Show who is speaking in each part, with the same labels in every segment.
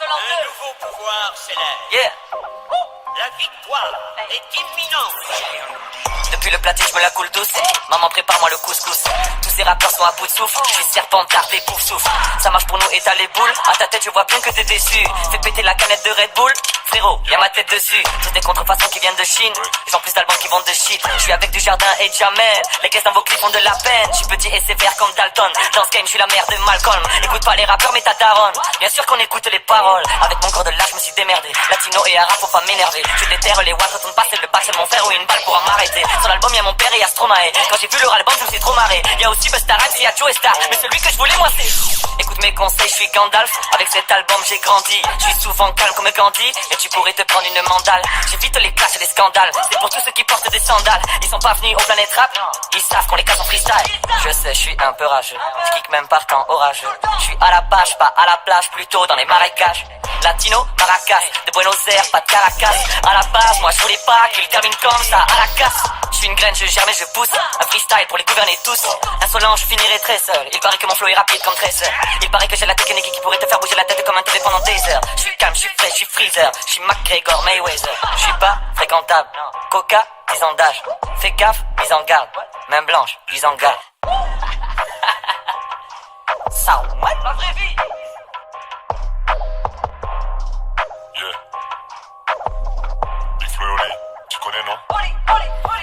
Speaker 1: Un nouveau pouvoir s'élève.
Speaker 2: Yeah.
Speaker 1: La victoire est imminente.
Speaker 2: Depuis le platine, je me la coule douce. Maman, prépare-moi le couscous. Tous ces rappeurs sont à bout de souffle. Je suis serpent tarte et pour souffle. Ça marche pour nous et t'as les boules. À ta tête, je vois bien que t'es déçu. Fais péter la canette de Red Bull. Frérot, y'a ma tête dessus. Toutes des contrefaçons qui viennent de Chine. Ils ont plus d'albums qui vendent de shit. Je suis avec du jardin et Jamel. Les caisses dans vos clips font de la peine. Je suis petit et sévère comme Dalton. Dans ce game, je suis la mère de Malcolm. Écoute pas les rappeurs, mais ta daronne. Bien sûr qu'on écoute les paroles. Avec mon corps de lâche, je me suis démerdé. Latino et arabe, faut pas m'énerver. Je déterre les watts, retourne passer le bac, c'est mon frère ou une balle pourra m'arrêter. Sur l'album, y'a mon père et y'a Stromae. Quand j'ai vu leur album, je me suis trop marré. Y'a aussi Busta Rhymes et y'a Joe Star. Mais celui que je voulais, moi, c'est. Écoute mes conseils, je suis Gandalf. Avec cet album, j'ai grandi. Je suis souvent calme comme Gandhi. Et tu pourrais te prendre une mandale. J'évite les clashs et les scandales. C'est pour tous ceux qui portent des sandales. Ils sont pas venus au Planète Rap. Ils savent qu'on les casse en freestyle. Je sais, je suis un peu rageux. Je kick même par temps orageux. Je suis à la page, pas à la plage, plutôt dans les marécages. Latino, Maracas, de Buenos Aires, pas de Caracas. À la base, moi je voulais pas qu'ils terminent comme ça à la casse. Je suis une graine, je germe et je pousse. Un freestyle pour les gouverner tous. Insolent, je finirai très seul. Il paraît que mon flow est rapide comme Tracer. Il paraît que j'ai la technique qui pourrait te faire bouger la tête comme un TV pendant des heures. Je suis calme, je suis frais, je suis freezer. Je suis McGregor, Mayweather. Je suis pas fréquentable. Coca, 10 ans d'âge. Fais gaffe, mise en garde. Main blanche, mise en garde. Ça, ouais, la vraie vie.
Speaker 3: Tu connais, non?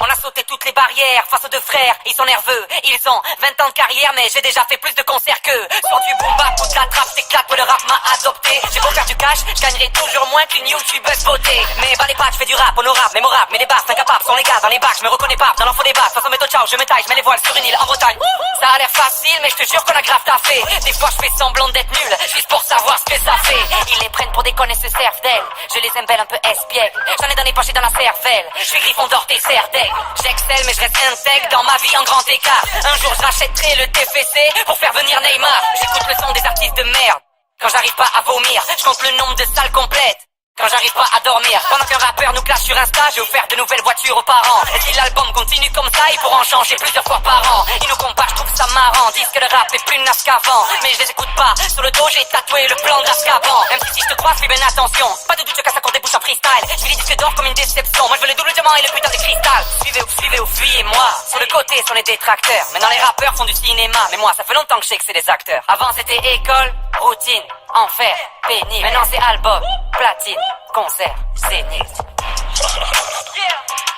Speaker 2: On a sauté toutes les barrières face aux deux frères, ils sont nerveux, ils ont 20 ans de carrière mais j'ai déjà fait plus de concerts qu'eux. Sur du boom bap ou de la trappe, c'est claque que le rap m'a adopté. J'ai beau faire du cash, je gagnerai toujours moins qu'une youtubeuse beauté. Mais bah les pattes, je fais du rap, honorable, mémorable, mais les baffes incapables sont les gars dans les bacs, je me reconnais pas, dans l'enfant des baffes, façon méthode ciao, je me taille, je mets les voiles sur une île en Bretagne. Ça a l'air facile mais je te jure qu'on a grave taffé. Des fois je fais semblant d'être nul, juste pour savoir ce que ça fait. Ils les prennent pour des connes et se servent d'elles. Je les aime belles un peu espiègles, j'en ai dans les poches et dans la cervelle. Je suis griffon d'or, t'es serdaigle. J'excelle mais je reste intègre dans ma vie en grand écart. Un jour je rachèterai le TFC pour faire venir Neymar. J'écoute le son des artistes de merde. Quand j'arrive pas à vomir, je compte le nombre de salles complètes. Quand j'arrive pas à dormir, pendant qu'un rappeur nous clash sur Insta, j'ai offert de nouvelles voitures aux parents. Et si l'album continue comme ça, ils pourront en changer plusieurs fois par an. Ils nous comparent, je trouve ça marrant, disent que le rap est plus naze qu'avant. Mais je les écoute pas, sur le dos j'ai tatoué le plan d'Azkaban. Même si je te crois, fais bien attention, pas de doute que ça court des bouches en freestyle. Je vis les disques d'or comme une déception, moi je veux le double diamant et le putain de cristal. Suivez ou fuyez-moi, sur le côté sont les détracteurs. Maintenant les rappeurs font du cinéma, mais moi ça fait longtemps que je sais que c'est des acteurs. Avant c'était école, routine, enfer, pénible. Maintenant c'est album, platine, concert, zénith.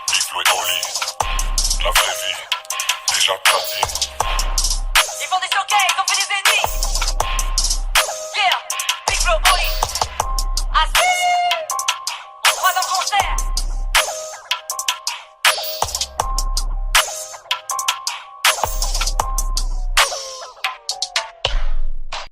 Speaker 3: Big Flo et Oli, la vraie vie, déjà platine.
Speaker 2: Ils font des showcases, on fait des zéniths.